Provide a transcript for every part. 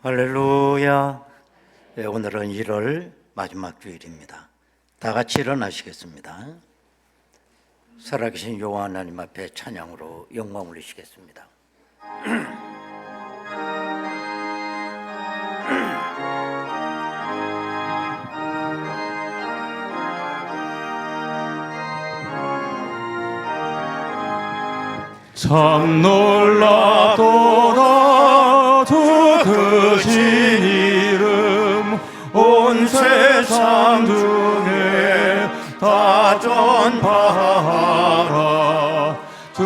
할렐루야. 네, 오늘은 1월 마지막 주일입니다. 다 같이 일어나시겠습니다. 살아계신 여호와 하나님 앞에 찬양으로 영광 올리시겠습니다. 참 놀랍도다 주 크신 이름 온 세상 중에 다 전파하라. 주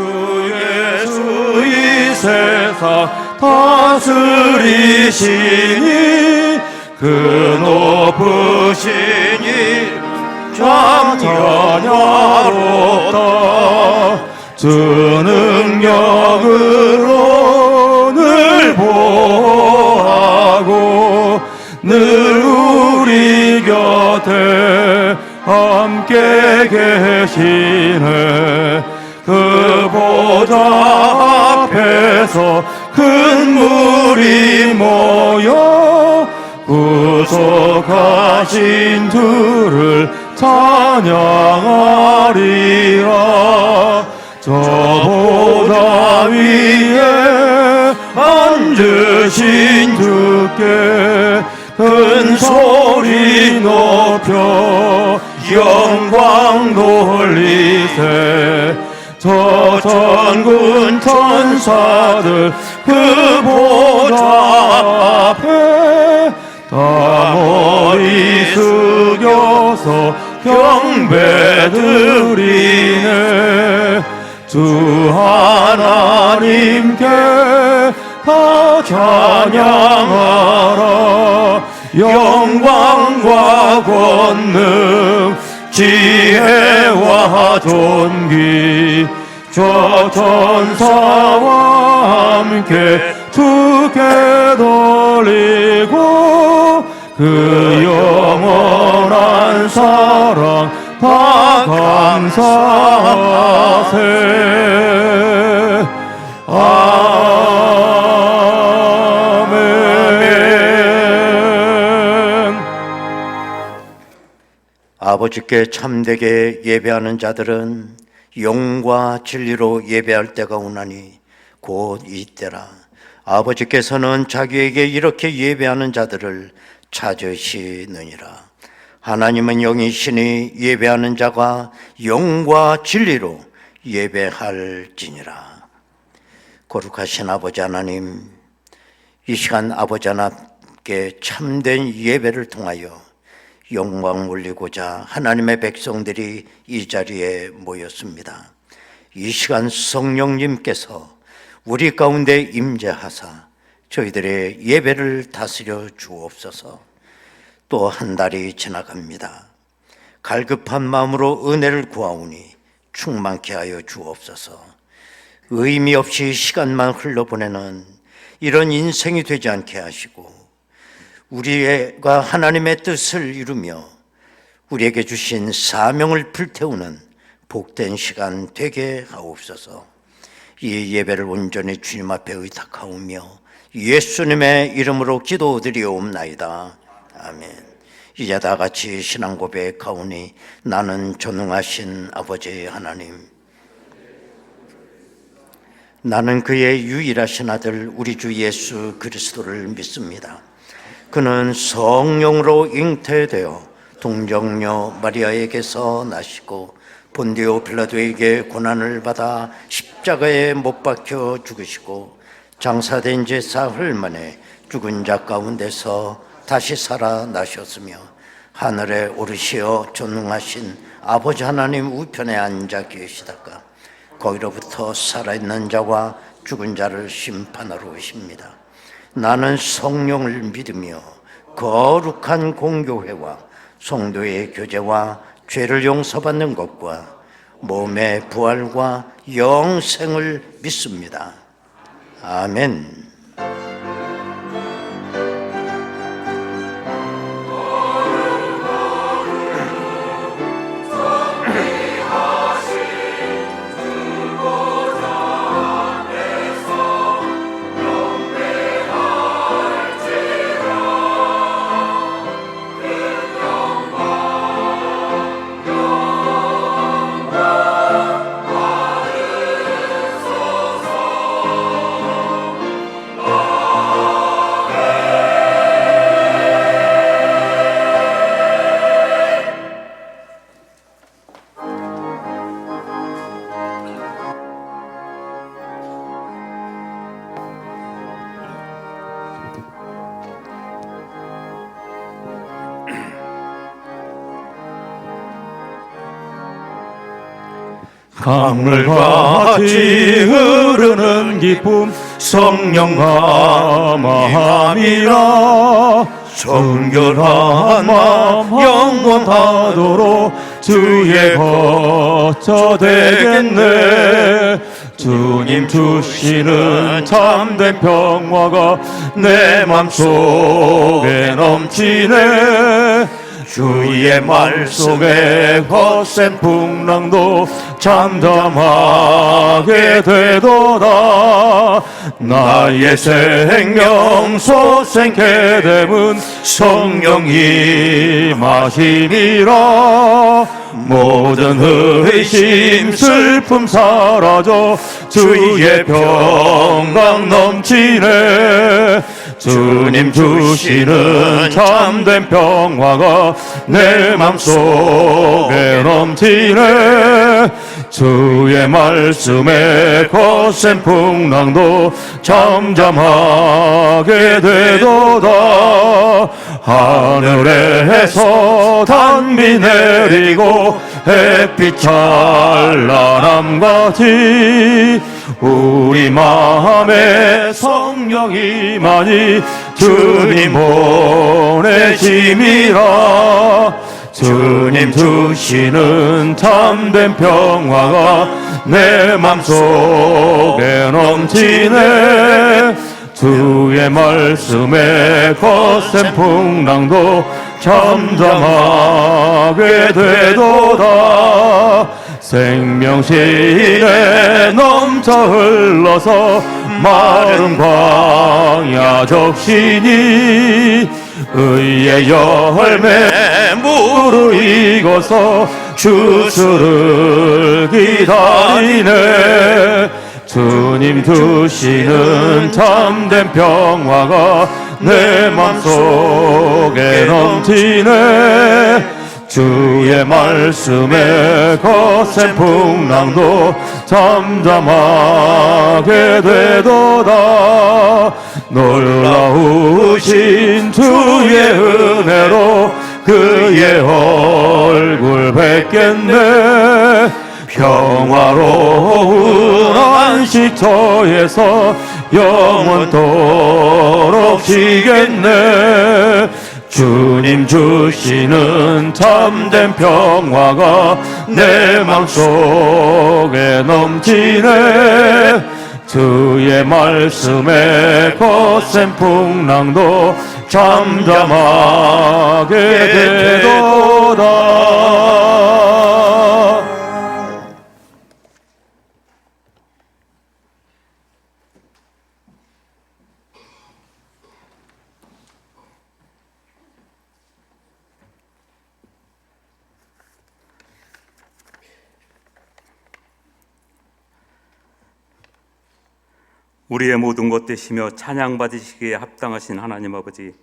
예수 이 세상 다스리시니 그 높으신 이름 참 찬양하롭다. 주 능력으로 늘 보호하고 늘 우리 곁에 함께 계시네. 그 보좌 앞에서 큰 물이 모여 구속하신 주를 찬양하리라. 저 보좌 위에 앉으신 주께 큰 소리 높여 영광 돌리세. 저 천군 천사들 그 보좌 앞에 다 머리 숙여서 경배드리네. 주 하나님께 다 찬양하라. 영광과 권능 지혜와 존귀 저 천사와 함께 주께 돌리고 그 영원한 사랑 다 감사하세. 아멘. 아버지께 참되게 예배하는 자들은 영과 진리로 예배할 때가 오나니 곧 이때라. 아버지께서는 자기에게 이렇게 예배하는 자들을 찾으시느니라. 하나님은 영이시니 예배하는 자가 영과 진리로 예배할지니라. 거룩하신 아버지 하나님, 이 시간 아버지 하나님께 참된 예배를 통하여 영광 올리고자 하나님의 백성들이 이 자리에 모였습니다. 이 시간 성령님께서 우리 가운데 임재하사 저희들의 예배를 다스려 주옵소서. 또 한 달이 지나갑니다. 갈급한 마음으로 은혜를 구하오니 충만케 하여 주옵소서. 의미 없이 시간만 흘러보내는 이런 인생이 되지 않게 하시고 우리가 하나님의 뜻을 이루며 우리에게 주신 사명을 불태우는 복된 시간 되게 하옵소서. 이 예배를 온전히 주님 앞에 의탁하오며 예수님의 이름으로 기도드리옵나이다. 아멘. 이제 다 같이 신앙 고백하오니 나는 전능하신 아버지 하나님, 나는 그의 유일하신 아들 우리 주 예수 그리스도를 믿습니다. 그는 성령으로 잉태되어 동정녀 마리아에게서 나시고 본디오 빌라도에게 고난을 받아 십자가에 못 박혀 죽으시고 장사된 지 사흘 만에 죽은 자 가운데서 다시 살아나셨으며 하늘에 오르시어 존귀하신 아버지 하나님 우편에 앉아 계시다가 거기로부터 살아있는 자와 죽은 자를 심판하러 오십니다. 나는 성령을 믿으며 거룩한 공교회와 성도의 교제와 죄를 용서받는 것과 몸의 부활과 영생을 믿습니다. 아멘. 강물같이 흐르는 기쁨 성령 감화함이라 정결한 마음 영원하도록 주의 거처 되겠네. 주님 주시는 참된 평화가 내 맘속에 넘치네. 주의 말 속에 거센 풍랑도 잠잠하게 되도다. 나의 생명 소생케 됨은 성령이 마심이라. 모든 의심 슬픔 사라져 주의 평강 넘치네. 주님 주시는 참된 평화가 내 맘속에 넘치네. 주의 말씀에 거센 풍랑도 잠잠하게 되도다. 하늘에서 단비 내리고 햇빛 찬란함같이 우리 마음에 성령이 많이 주님 보내심이라. 주님 주시는 참된 평화가 내 맘속에 넘치네. 주의 말씀에 거센 풍랑도 잠잠하게 되도다. 생명신에 넘쳐 흘러서 마른 광야 적시니 의의 열매 무르익어서 주수를 기다리네. 주님 주시는 참된 평화가 내 맘속에 넘치네. 주의 말씀에 거센 풍랑도 잠잠하게 되도다. 놀라우신 주의 은혜로 그의 얼굴 뵙겠네. 평화로운 안식처에서 영원토록 쉬겠네. 주님 주시는 참된 평화가 내 맘속에 넘치네. 주의 말씀에 거센 풍랑도 잠잠하게 되도다. 우리의 모든 것 되시며 찬양 받으시기에 합당하신 하나님 아버지,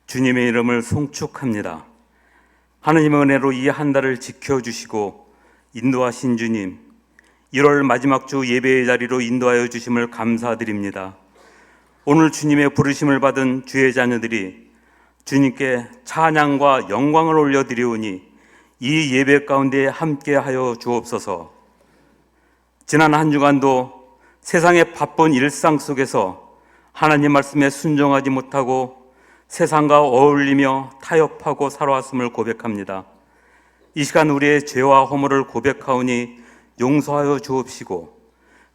주님의 이름을 송축합니다. 하나님의 은혜로 이 한 달을 지켜주시고 인도하신 주님, 1월 마지막 주 예배의 자리로 인도하여 주심을 감사드립니다. 오늘 주님의 부르심을 받은 주의 자녀들이 주님께 찬양과 영광을 올려드리오니 이 예배 가운데 함께하여 주옵소서. 지난 한 주간도 세상의 바쁜 일상 속에서 하나님 말씀에 순종하지 못하고 세상과 어울리며 타협하고 살아왔음을 고백합니다. 이 시간 우리의 죄와 허물을 고백하오니 용서하여 주옵시고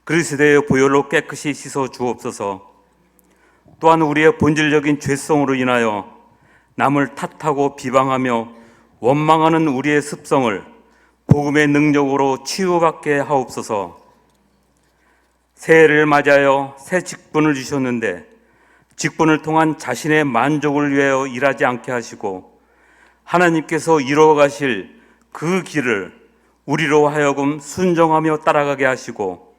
그리스도의 보혈로 깨끗이 씻어 주옵소서. 또한 우리의 본질적인 죄성으로 인하여 남을 탓하고 비방하며 원망하는 우리의 습성을 복음의 능력으로 치유받게 하옵소서. 새해를 맞이하여 새 직분을 주셨는데 직분을 통한 자신의 만족을 위하여 일하지 않게 하시고 하나님께서 이루어 가실 그 길을 우리로 하여금 순종하며 따라가게 하시고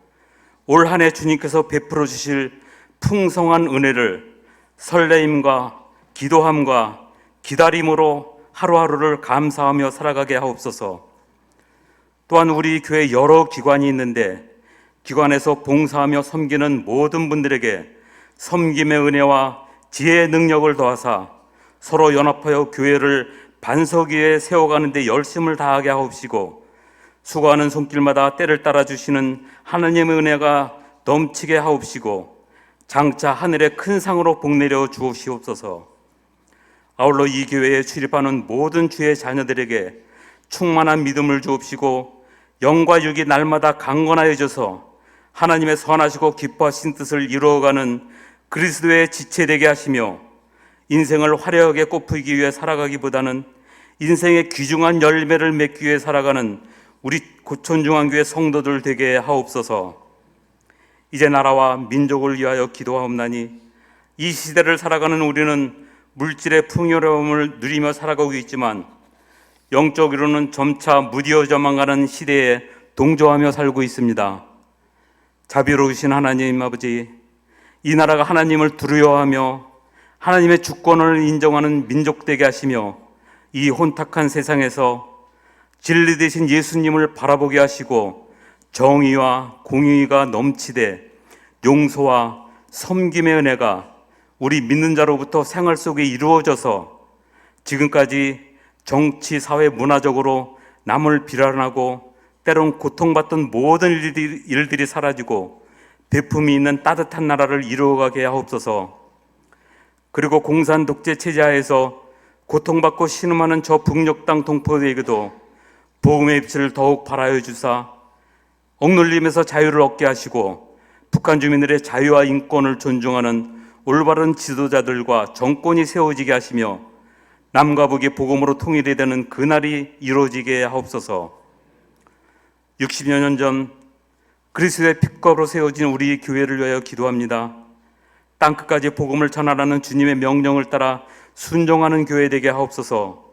올 한 해 주님께서 베풀어 주실 풍성한 은혜를 설레임과 기도함과 기다림으로 하루하루를 감사하며 살아가게 하옵소서. 또한 우리 교회 여러 기관이 있는데 기관에서 봉사하며 섬기는 모든 분들에게 섬김의 은혜와 지혜의 능력을 더하사 서로 연합하여 교회를 반석 위에 세워가는 데 열심을 다하게 하옵시고 수고하는 손길마다 때를 따라 주시는 하나님의 은혜가 넘치게 하옵시고 장차 하늘의 큰 상으로 복내려 주옵시옵소서. 아울러 이 교회에 출입하는 모든 주의 자녀들에게 충만한 믿음을 주옵시고 영과 육이 날마다 강건하여져서 하나님의 선하시고 기뻐하신 뜻을 이루어가는 그리스도의 지체되게 하시며 인생을 화려하게 꽃피우기 위해 살아가기보다는 인생의 귀중한 열매를 맺기 위해 살아가는 우리 고촌중앙교회 성도들 되게 하옵소서. 이제 나라와 민족을 위하여 기도하옵나니 이 시대를 살아가는 우리는 물질의 풍요로움을 누리며 살아가고 있지만 영적으로는 점차 무뎌져만 가는 시대에 동조하며 살고 있습니다. 자비로우신 하나님 아버지, 이 나라가 하나님을 두려워하며 하나님의 주권을 인정하는 민족 되게 하시며 이 혼탁한 세상에서 진리 되신 예수님을 바라보게 하시고 정의와 공의가 넘치되 용서와 섬김의 은혜가 우리 믿는 자로부터 생활 속에 이루어져서 지금까지 정치, 사회, 문화적으로 남을 비난하고 때론 고통받던 모든 일들이 사라지고 배품이 있는 따뜻한 나라를 이루어가게 하옵소서. 그리고 공산 독재 체제 하에서 고통받고 신음하는 저 북녘 땅 동포들에게도 복음의 빛을 더욱 발하여 주사 억눌림에서 자유를 얻게 하시고 북한 주민들의 자유와 인권을 존중하는 올바른 지도자들과 정권이 세워지게 하시며 남과 북이 복음으로 통일이 되는 그날이 이루어지게 하옵소서. 60여 년 전 그리스도의 핏값으로 세워진 우리 교회를 위하여 기도합니다. 땅끝까지 복음을 전하라는 주님의 명령을 따라 순종하는 교회 되게 하옵소서.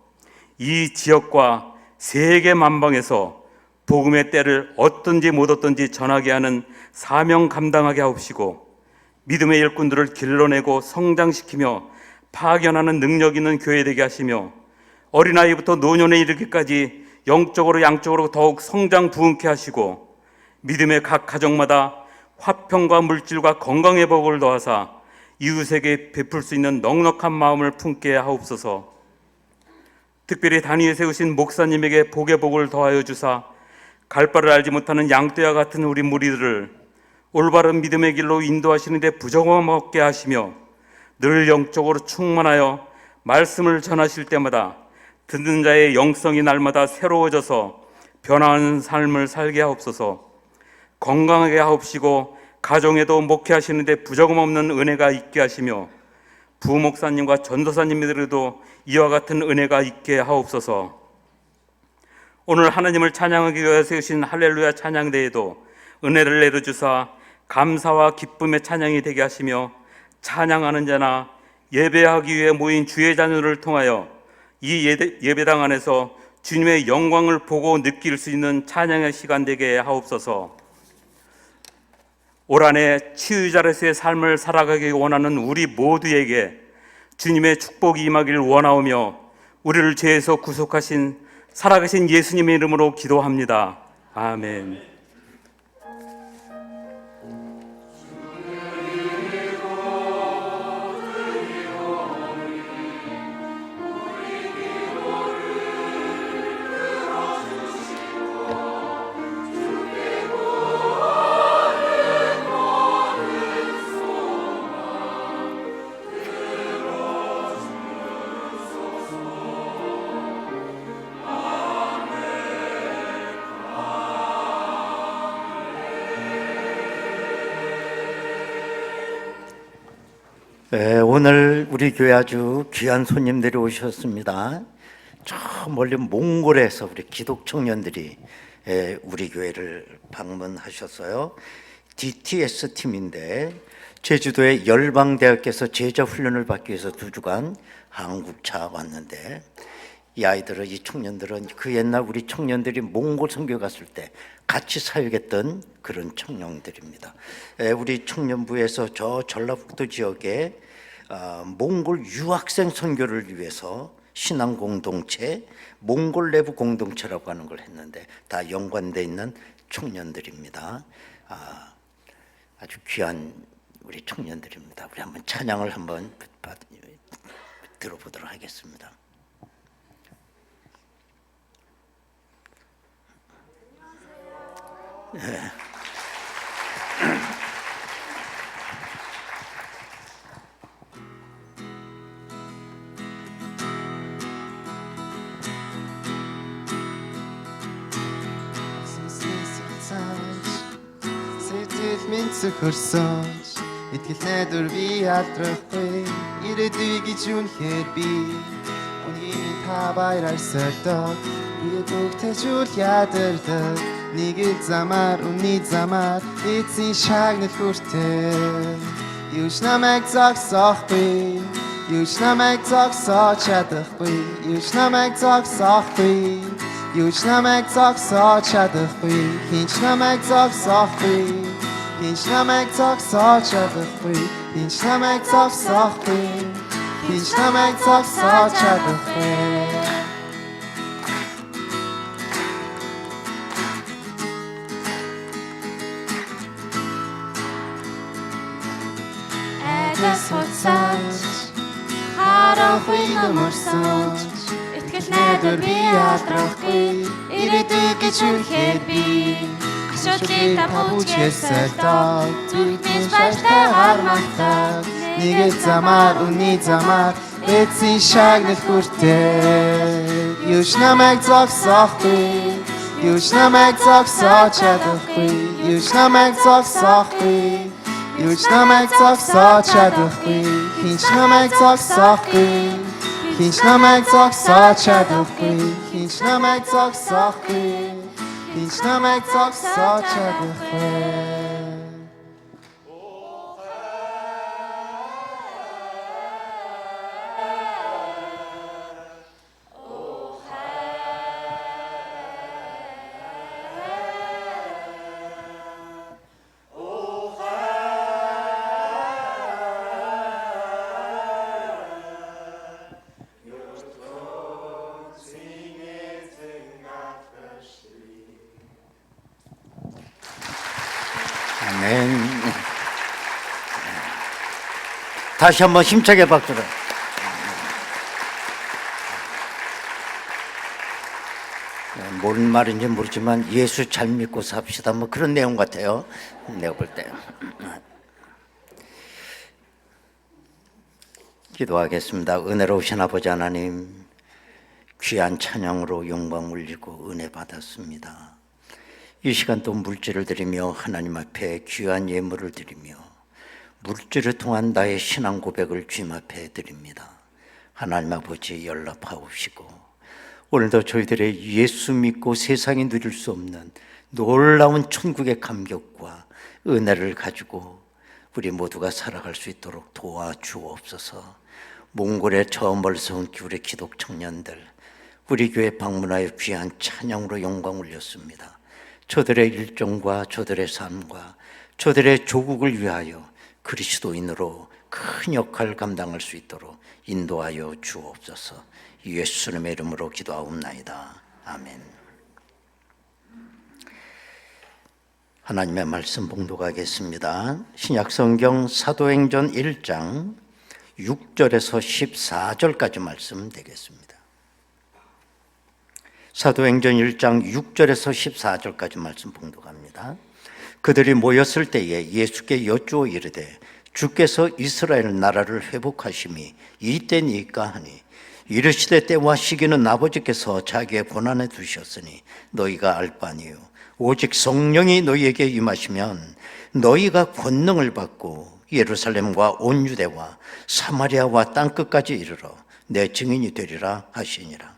이 지역과 세계 만방에서 복음의 때를 얻든지 못 얻든지 전하게 하는 사명 감당하게 하옵시고 믿음의 일꾼들을 길러내고 성장시키며 파견하는 능력 있는 교회 되게 하시며 어린아이부터 노년에 이르기까지 영적으로 양적으로 더욱 성장 부흥케 하시고 믿음의 각 가정마다 화평과 물질과 건강의 복을 더하사 이웃에게 베풀 수 있는 넉넉한 마음을 품게 하옵소서. 특별히 단위에 세우신 목사님에게 복의 복을 더하여 주사 갈 바를 알지 못하는 양떼와 같은 우리 무리들을 올바른 믿음의 길로 인도하시는 데 부정함 없게 하시며 늘 영적으로 충만하여 말씀을 전하실 때마다 듣는 자의 영성이 날마다 새로워져서 변화하는 삶을 살게 하옵소서. 건강하게 하옵시고 가정에도 목회하시는 데 부정함 없는 은혜가 있게 하시며 부목사님과 전도사님들에게도 이와 같은 은혜가 있게 하옵소서. 오늘 하나님을 찬양하기 위하여 세우신 할렐루야 찬양대에도 은혜를 내려주사 감사와 기쁨의 찬양이 되게 하시며 찬양하는 자나 예배하기 위해 모인 주의 자녀를 통하여 이 예배당 안에서 주님의 영광을 보고 느낄 수 있는 찬양의 시간 되게 하옵소서. 올 한해 치유자로서의 삶을 살아가기 원하는 우리 모두에게 주님의 축복이 임하기를 원하오며 우리를 죄에서 구속하신 살아계신 예수님의 이름으로 기도합니다. 아멘. 네, 오늘 우리 교회 아주 귀한 손님들이 오셨습니다. 저 멀리 몽골에서 우리 기독 청년들이 우리 교회를 방문하셨어요. DTS 팀인데 제주도의 열방대학교에서 제자 훈련을 받기 위해서 2주간 한국차 왔는데 이 아이들은, 이 청년들은 그 옛날 우리 청년들이 몽골 선교 갔을 때 같이 사역했던 그런 청년들입니다. 우리 청년부에서 저 전라북도 지역에 몽골 유학생 선교를 위해서 신앙 공동체, 몽골 내부 공동체라고 하는 걸 했는데 다 연관되어 있는 청년들입니다. 아주 귀한 우리 청년들입니다. 우리 한번 찬양을 한번 들어보도록 하겠습니다. Сэтгэл минь зөвхөрсөн итгэл найдвар би алдрахгүй ирээдүй гэж үнэхээр би Үнийн та баяраар сордог би бүгдтэйчүүл ядардаг нэг л замаар үнний замаар эцсийн шагнал хүртэл юуш намайг зогсоохгүй юуш намайг зогсоож чадахгүй юуш намайг зогсоохгүй юуш намайг зогсоож чадахгүй хинч намайг зогсоохгүй хинч намайг зогсоож чадахгүй хинч намайг зогсоохгүй хинч намайг зогсоож чадахгүй Айдас хуцаач харахгүй нөмөрсөн итгэл найдвар би алдрахгүй ирээдүй гэж үнэхээр би Ашуулын табуучсэлтаа зүрхний баяртайгаар магтаа нэг л замаар үнний замаар эцсийн шагнал хүртэл юуш намайг зогсоохгүй юуш намайг зогсоож чадахгүй юуш намайг зогсоохгүй юуш намайг зогсоож чадахгүй хинч намайг зогсоохгүй хинч намайг зогсоож чадахгүй хинч намайг зогсоохгүй хинч намайг зогсоож чадахгүй 아멘. 다시 한번 힘차게 박수를. 뭔 말인지 모르지만 예수 잘 믿고 삽시다. 뭐 그런 내용 같아요. 내가 볼 때. 기도하겠습니다. 은혜로우신 아버지 하나님, 귀한 찬양으로 영광 올리고 은혜 받았습니다. 이 시간 또 물질을 드리며 하나님 앞에 귀한 예물을 드리며 물질을 통한 나의 신앙 고백을 주님 앞에 드립니다. 하나님 아버지 연락하옵시고 오늘도 저희들의 예수 믿고 세상이 누릴 수 없는 놀라운 천국의 감격과 은혜를 가지고 우리 모두가 살아갈 수 있도록 도와주옵소서. 몽골의 저 멀리서 우리 기독 청년들 우리 교회 방문하여 귀한 찬양으로 영광 올렸습니다. 저들의 일정과 저들의 삶과 저들의 조국을 위하여 그리스도인으로 큰 역할을 감당할 수 있도록 인도하여 주옵소서. 예수님의 이름으로 기도하옵나이다. 아멘. 하나님의 말씀 봉독하겠습니다. 신약성경 사도행전 1장 6절에서 14절까지 말씀 되겠습니다. 사도행전 1장 6절에서 14절까지 말씀 봉독합니다. 그들이 모였을 때에 예수께 여쭈어 이르되 주께서 이스라엘 나라를 회복하심이 이때니까 하니 이르시되 때와 시기는 아버지께서 자기의 권한에 두셨으니 너희가 알 바 아니요 오직 성령이 너희에게 임하시면 너희가 권능을 받고 예루살렘과 온 유대와 사마리아와 땅끝까지 이르러 내 증인이 되리라 하시니라.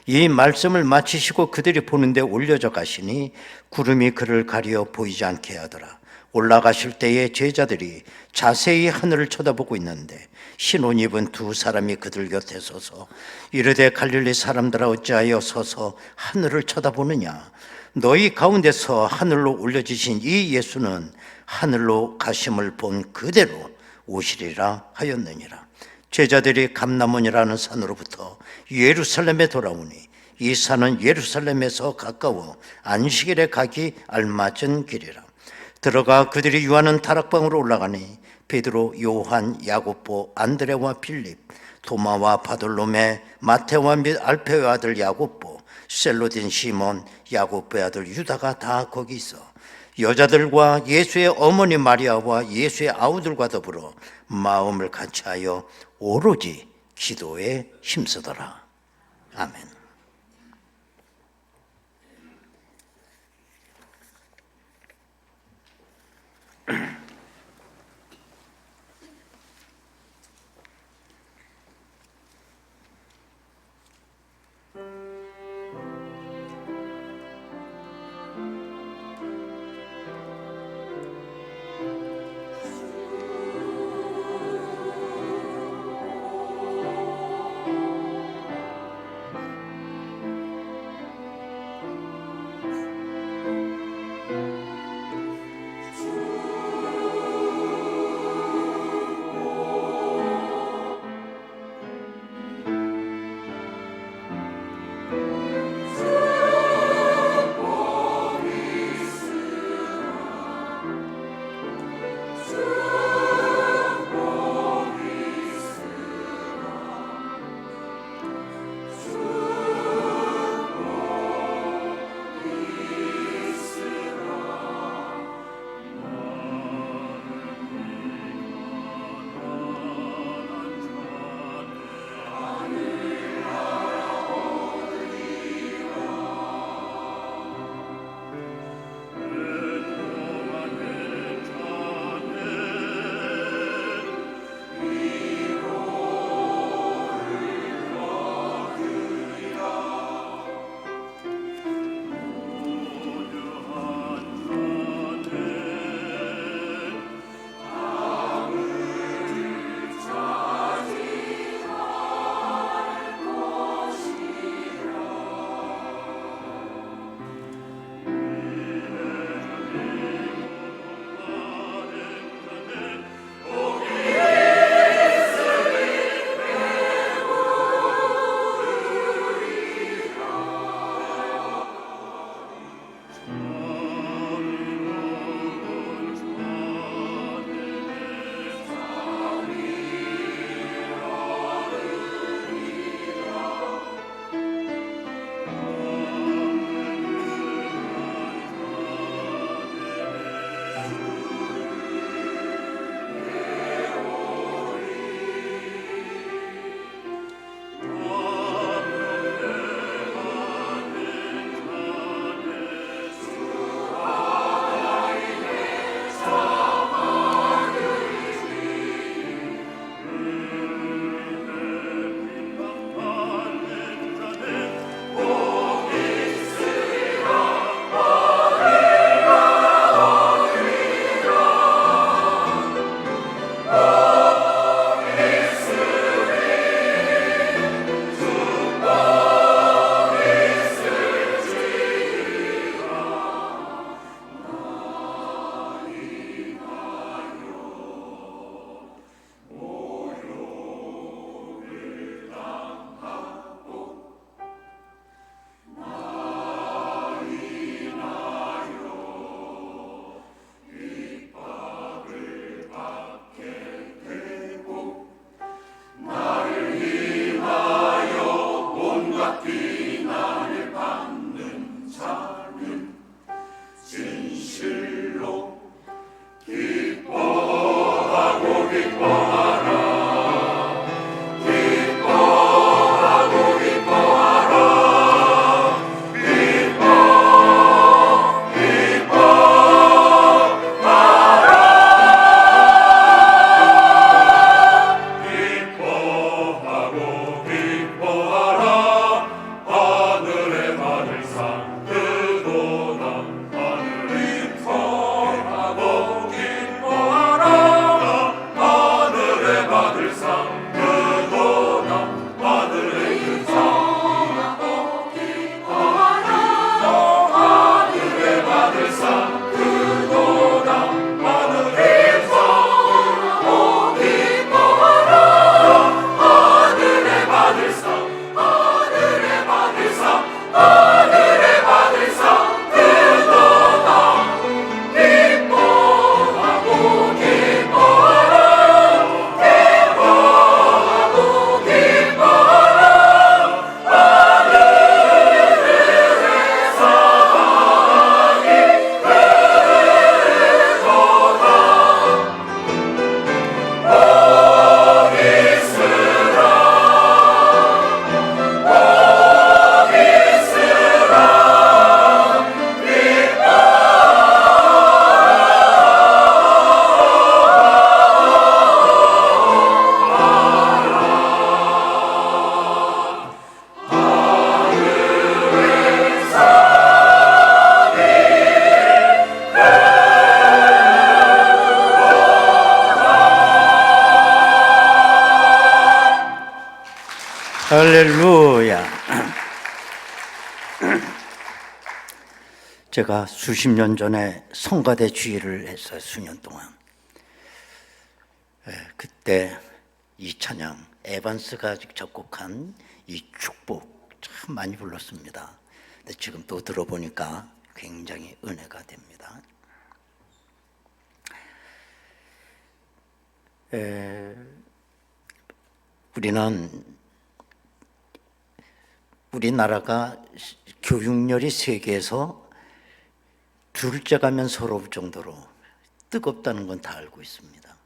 이 말씀을 마치시고 그들이 보는데 올려져 가시니 구름이 그를 가려 보이지 않게 하더라. 올라가실 때에 제자들이 자세히 하늘을 쳐다보고 있는데 흰옷 입은 두 사람이 그들 곁에 서서 이르되 갈릴리 사람들아 어찌하여 서서 하늘을 쳐다보느냐. 너희 가운데서 하늘로 올려지신 이 예수는 하늘로 가심을 본 그대로 오시리라 하였느니라. 제자들이 감람원이라는 산으로부터 예루살렘에 돌아오니 이 산은 예루살렘에서 가까워 안식일에 가기 알맞은 길이라. 들어가 그들이 유하는 다락방으로 올라가니 베드로, 요한, 야고보, 안드레와 빌립, 도마와 바돌로메, 마테와 및 알페의 아들 야고보, 셀로딘 시몬, 야고보의 아들 유다가 다 거기 있어 여자들과 예수의 어머니 마리아와 예수의 아우들과 더불어 마음을 같이하여 오로지 기도에 힘쓰더라. 아멘. 할렐루야. 제가 수십 년 전에 성가대 주일을 했어요. 수년 동안. 그때 이 찬양 에반스가 작곡한 이 축복 참 많이 불렀습니다. 근데 지금 또 들어보니까 굉장히 은혜가 됩니다. 우리나라가 교육열이 세계에서 둘째 가면 서러울 정도로 뜨겁다는 건 다 알고 있습니다.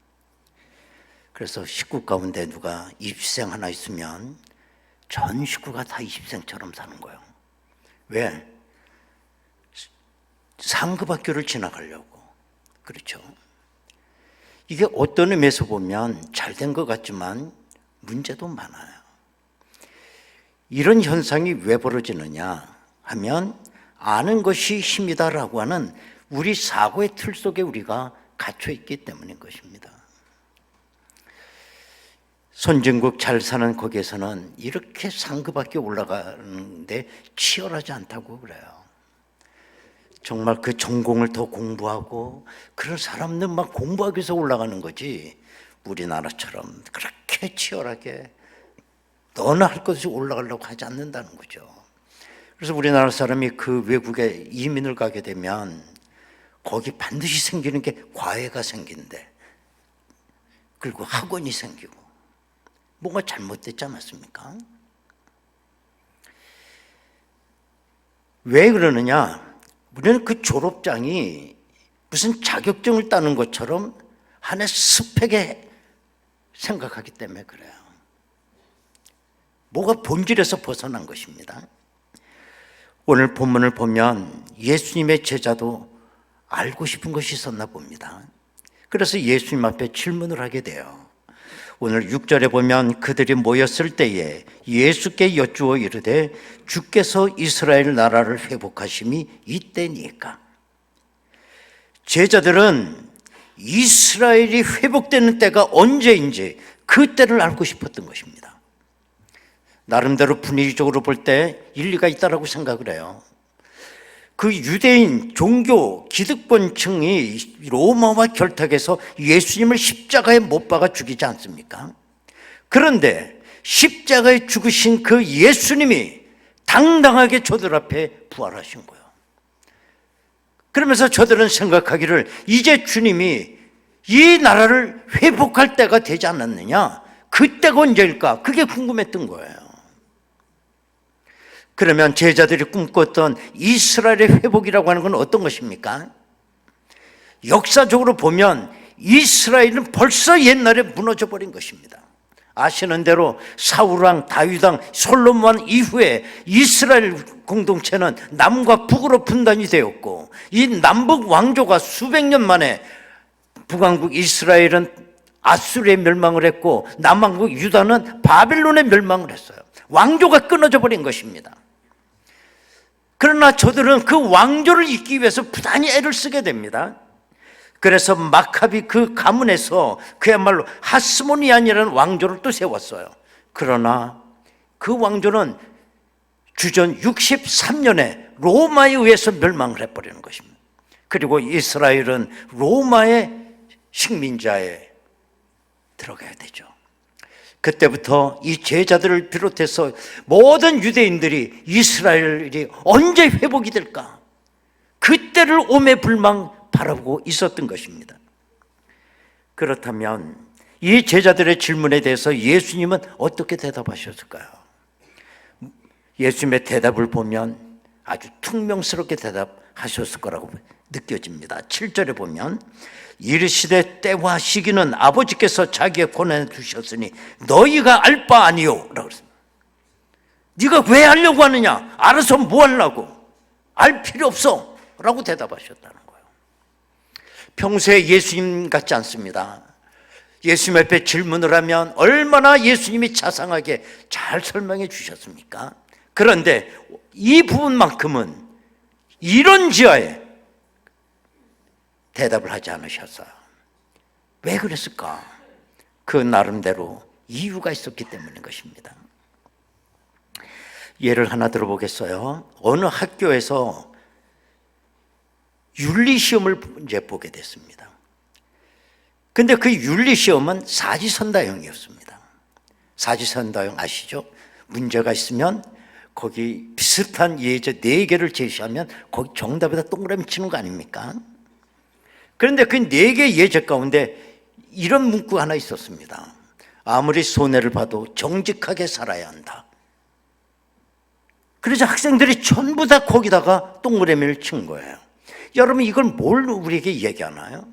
그래서 식구 가운데 누가 입시생 하나 있으면 전 식구가 다 입시생처럼 사는 거예요. 왜? 상급 학교를 지나가려고. 그렇죠? 이게 어떤 의미에서 보면 잘된 것 같지만 문제도 많아요. 이런 현상이 왜 벌어지느냐 하면 아는 것이 힘이다라고 하는 우리 사고의 틀 속에 우리가 갇혀 있기 때문인 것입니다. 선진국 잘 사는 거기에서는 이렇게 상급학교 올라가는데 치열하지 않다고 그래요. 정말 그 전공을 더 공부하고 그런 사람들은 막 공부하기 위해서 올라가는 거지 우리나라처럼 그렇게 치열하게 너나 할 것이 올라가려고 하지 않는다는 거죠. 그래서 우리나라 사람이 그 외국에 이민을 가게 되면 거기 반드시 생기는 게 과외가 생긴대. 그리고 학원이 생기고 뭔가 잘못됐지 않았습니까? 왜 그러느냐? 우리는 그 졸업장이 무슨 자격증을 따는 것처럼 하나의 스펙에 생각하기 때문에 그래요. 뭐가 본질에서 벗어난 것입니다. 오늘 본문을 보면 예수님의 제자도 알고 싶은 것이 있었나 봅니다. 그래서 예수님 앞에 질문을 하게 돼요. 오늘 6절에 보면 그들이 모였을 때에 예수께 여쭈어 이르되 주께서 이스라엘 나라를 회복하심이 이때니까. 제자들은 이스라엘이 회복되는 때가 언제인지 그 때를 알고 싶었던 것입니다. 나름대로 분위기적으로 볼 때 일리가 있다라고 생각을 해요. 그 유대인 종교 기득권층이 로마와 결탁해서 예수님을 십자가에 못 박아 죽이지 않습니까? 그런데 십자가에 죽으신 그 예수님이 당당하게 저들 앞에 부활하신 거예요. 그러면서 저들은 생각하기를 이제 주님이 이 나라를 회복할 때가 되지 않았느냐? 그때가 언제일까? 그게 궁금했던 거예요. 그러면 제자들이 꿈꿨던 이스라엘의 회복이라고 하는 건 어떤 것입니까? 역사적으로 보면 이스라엘은 벌써 옛날에 무너져 버린 것입니다. 아시는 대로 사울왕, 다윗왕, 솔로몬 이후에 이스라엘 공동체는 남과 북으로 분단이 되었고 이 남북 왕조가 수백 년 만에 북왕국 이스라엘은 아수르에 멸망을 했고 남왕국 유다는 바벨론에 멸망을 했어요. 왕조가 끊어져 버린 것입니다. 그러나 저들은 그 왕조를 잇기 위해서 부단히 애를 쓰게 됩니다. 그래서 마카비 그 가문에서 그야말로 하스모니안이라는 왕조를 또 세웠어요. 그러나 그 왕조는 주전 63년에 로마에 의해서 멸망을 해버리는 것입니다. 그리고 이스라엘은 로마의 식민자에 들어가야 되죠. 그때부터 이 제자들을 비롯해서 모든 유대인들이 이스라엘이 언제 회복이 될까? 그때를 오매불망 바라보고 있었던 것입니다. 그렇다면 이 제자들의 질문에 대해서 예수님은 어떻게 대답하셨을까요? 예수님의 대답을 보면 아주 퉁명스럽게 대답하셨을 거라고 느껴집니다. 7절에 보면 이르시되 때와 시기는 아버지께서 자기의 권한에 두셨으니 너희가 알 바 아니요 라고 그랬습니다. 네가 왜 하려고 하느냐? 알아서 뭐 하려고? 알 필요 없어 라고 대답하셨다는 거예요. 평소에 예수님 같지 않습니다. 예수님 앞에 질문을 하면 얼마나 예수님이 자상하게 잘 설명해 주셨습니까? 그런데 이 부분만큼은 이런 지하에 대답을 하지 않으셨어요. 왜 그랬을까? 그 나름대로 이유가 있었기 때문인 것입니다. 예를 하나 들어보겠어요. 어느 학교에서 윤리시험을 이제 보게 됐습니다. 근데 그 윤리시험은 사지선다형이었습니다. 사지선다형 아시죠? 문제가 있으면 거기 비슷한 예제 4개를 제시하면 거기 정답에다 동그라미 치는 거 아닙니까? 그런데 그 4개 예제 가운데 이런 문구가 하나 있었습니다. 아무리 손해를 봐도 정직하게 살아야 한다. 그래서 학생들이 전부 다 거기다가 동그라미를 친 거예요. 여러분, 이걸 뭘 우리에게 얘기하나요?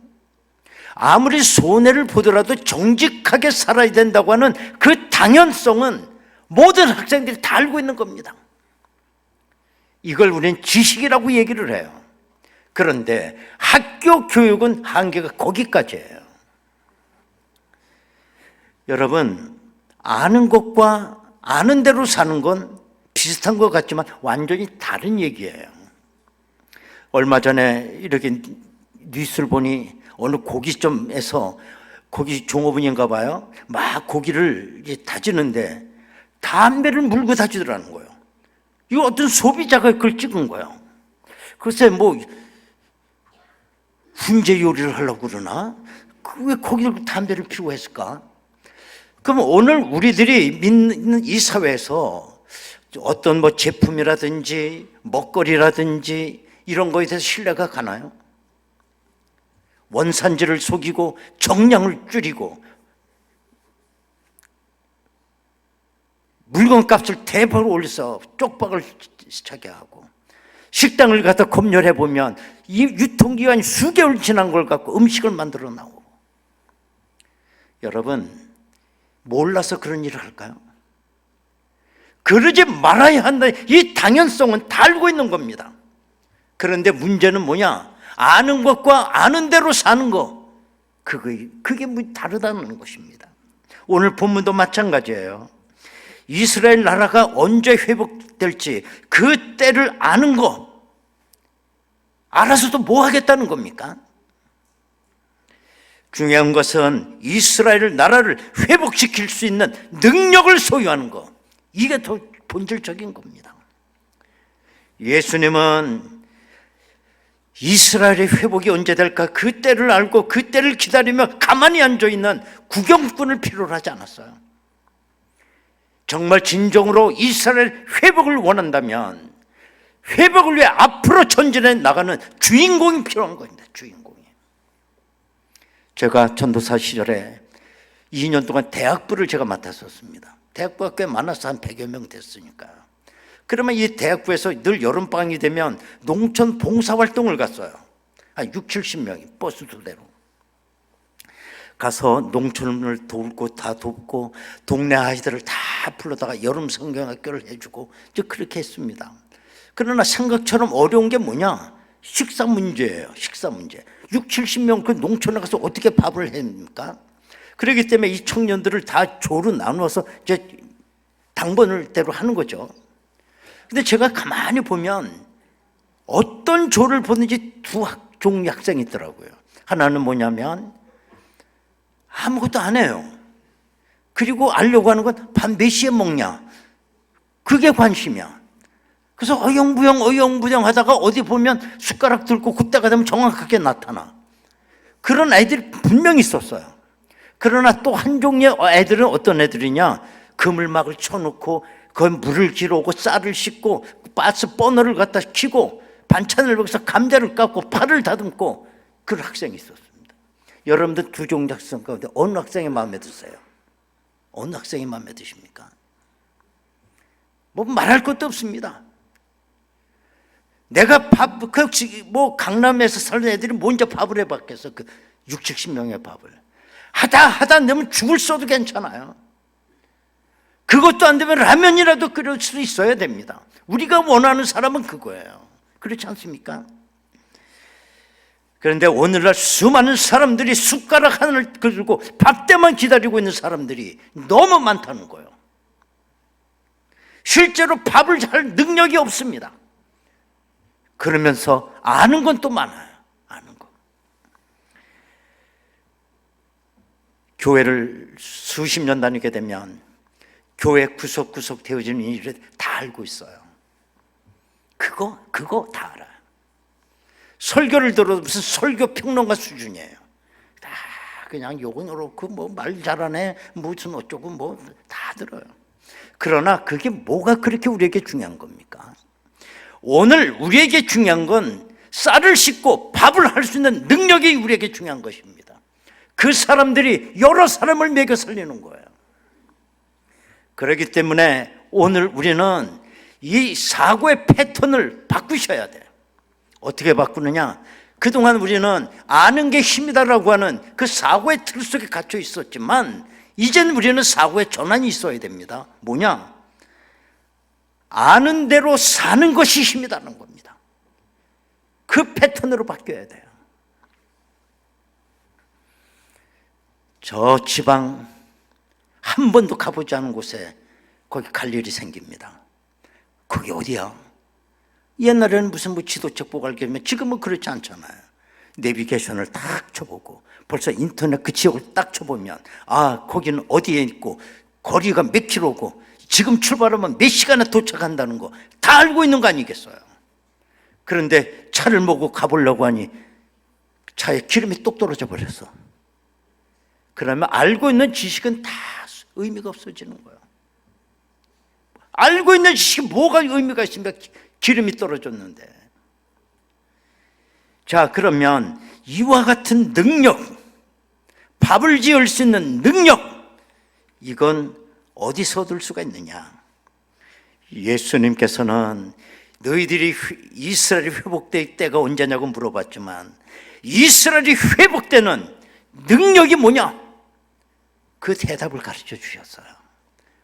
아무리 손해를 보더라도 정직하게 살아야 된다고 하는 그 당연성은 모든 학생들이 다 알고 있는 겁니다. 이걸 우리는 지식이라고 얘기를 해요. 그런데 학교 교육은 한계가 거기까지예요. 여러분, 아는 것과 아는 대로 사는 건 비슷한 것 같지만 완전히 다른 얘기예요. 얼마 전에 이렇게 뉴스를 보니 어느 고깃점에서 고기 종업원인가 봐요. 막 고기를 다지는데 담배를 물고 다지더라는 거예요. 이거 어떤 소비자가 그걸 찍은 거예요. 글쎄 뭐 훈제 요리를 하려고 그러나 왜 고기를 담배를 피우고 했을까? 그럼 오늘 우리들이 믿는 이 사회에서 어떤 뭐 제품이라든지 먹거리라든지 이런 거에 대해서 신뢰가 가나요? 원산지를 속이고 정량을 줄이고 물건값을 대폭으로 올려서 쪽박을 차게 하고 식당을 갖다 검열해 보면 이 유통기한이 수개월 지난 걸 갖고 음식을 만들어 나오고. 여러분, 몰라서 그런 일을 할까요? 그러지 말아야 한다는 이 당연성은 다 알고 있는 겁니다. 그런데 문제는 뭐냐? 아는 것과 아는 대로 사는 거, 그게 다르다는 것입니다. 오늘 본문도 마찬가지예요. 이스라엘 나라가 언제 회복될지 그 때를 아는 거, 알아서도 뭐 하겠다는 겁니까? 중요한 것은 이스라엘 나라를 회복시킬 수 있는 능력을 소유하는 거, 이게 더 본질적인 겁니다. 예수님은 이스라엘의 회복이 언제 될까 그 때를 알고 그 때를 기다리며 가만히 앉아있는 구경꾼을 필요로 하지 않았어요. 정말 진정으로 이스라엘 회복을 원한다면 회복을 위해 앞으로 전진해 나가는 주인공이 필요한 겁니다. 주인공이. 제가 전도사 시절에 2년 동안 대학부를 제가 맡았었습니다. 대학부가 꽤 많아서 한 100여 명 됐으니까. 그러면 이 대학부에서 늘 여름방학이 되면 농촌 봉사활동을 갔어요. 한 6, 70명이 버스 2대로. 가서 농촌을 돕고 동네 아이들을 다 불러다가 여름 성경학교를 해주고 이제 그렇게 했습니다. 그러나 생각처럼 어려운 게 뭐냐? 식사 문제예요. 식사 문제. 6, 70명 그 농촌에 가서 어떻게 밥을 합니까? 그렇기 때문에 이 청년들을 다 조로 나누어서 이제 당번을 대로 하는 거죠. 근데 제가 가만히 보면 어떤 조를 보든지 두 종류 학생이 있더라고요. 하나는 뭐냐면 아무것도 안 해요. 그리고 알려고 하는 건 밥 몇 시에 먹냐, 그게 관심이야. 그래서 어영부영 하다가 어디 보면 숟가락 들고 그때가 되면 정확하게 나타나. 그런 애들이 분명히 있었어요. 그러나 또 한 종류의 애들은 어떤 애들이냐, 그물막을 쳐놓고 거기 물을 길어오고 쌀을 씻고 가스 버너를 갖다 켜고 반찬을 먹어서 감자를 깎고 파를 다듬고 그런 학생이 있었습니다. 여러분들 두 종류 학생 가운데 어느 학생이 마음에 드세요? 어느 학생이 마음에 드십니까? 뭐 말할 것도 없습니다. 내가 강남에서 사는 애들이 먼저 밥을 해봤겠어. 그 6, 70명의 밥을 하다 내면 죽을 써도 괜찮아요. 그것도 안 되면 라면이라도 끓일 수 있어야 됩니다. 우리가 원하는 사람은 그거예요. 그렇지 않습니까? 그런데 오늘날 수많은 사람들이 숟가락 하나를 들고 밥때만 기다리고 있는 사람들이 너무 많다는 거예요. 실제로 밥을 잘 능력이 없습니다. 그러면서 아는 건 또 많아요. 아는 거. 교회를 수십 년 다니게 되면 교회 구석구석 되어지는 일을 다 알고 있어요. 그거 다 알아요. 설교를 들어도 무슨 설교 평론가 수준이에요. 다 그냥 욕은 그렇고 뭐 말 잘하네 무슨 어쩌고 뭐 다 들어요. 그러나 그게 뭐가 그렇게 우리에게 중요한 겁니까? 오늘 우리에게 중요한 건 쌀을 씻고 밥을 할 수 있는 능력이 우리에게 중요한 것입니다. 그 사람들이 여러 사람을 먹여 살리는 거예요. 그렇기 때문에 오늘 우리는 이 사고의 패턴을 바꾸셔야 돼요. 어떻게 바꾸느냐? 그동안 우리는 아는 게 힘이다라고 하는 그 사고의 틀 속에 갇혀 있었지만 이제는 우리는 사고의 전환이 있어야 됩니다. 뭐냐? 아는 대로 사는 것이 힘이다는 겁니다. 그 패턴으로 바뀌어야 돼요. 저 지방 한 번도 가보지 않은 곳에 거기 갈 일이 생깁니다. 거기 어디야? 옛날에는 무슨 뭐 지도책 보고 알겠지만 지금은 그렇지 않잖아요. 내비게이션을 딱 쳐보고 벌써 인터넷 그 지역을 딱 쳐보면 아 거기는 어디에 있고 거리가 몇 킬로고 지금 출발하면 몇 시간에 도착한다는 거 다 알고 있는 거 아니겠어요? 그런데 차를 몰고 가보려고 하니 차에 기름이 똑 떨어져 버렸어. 그러면 알고 있는 지식은 다 의미가 없어지는 거예요. 알고 있는 지식이 뭐가 의미가 있습니까? 기름이 떨어졌는데. 자, 그러면 이와 같은 능력, 밥을 지을 수 있는 능력, 이건 어디서 얻을 수가 있느냐? 예수님께서는 너희들이 이스라엘이 회복될 때가 언제냐고 물어봤지만 이스라엘이 회복되는 능력이 뭐냐? 그 대답을 가르쳐 주셨어요.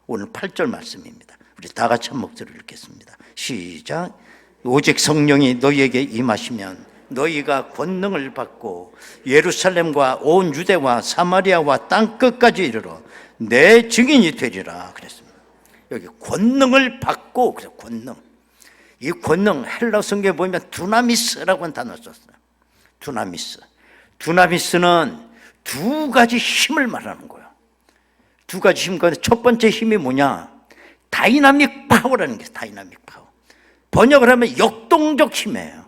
오늘 8절 말씀입니다. 우리 다 같이 한 목소리를 읽겠습니다. 시작. 오직 성령이 너희에게 임하시면 너희가 권능을 받고 예루살렘과 온 유대와 사마리아와 땅끝까지 이르러 내 증인이 되리라 그랬습니다. 여기 권능을 받고, 그래서 권능. 이 권능 헬라 성경에 보면 두나미스라고 하는 단어 썼어요. 두나미스. 두나미스는 두 가지 힘을 말하는 거예요. 두 가지 힘 가운데 첫 번째 힘이 뭐냐? 다이나믹 파워라는 게 다이나믹 파워. 번역을 하면 역동적 힘이에요.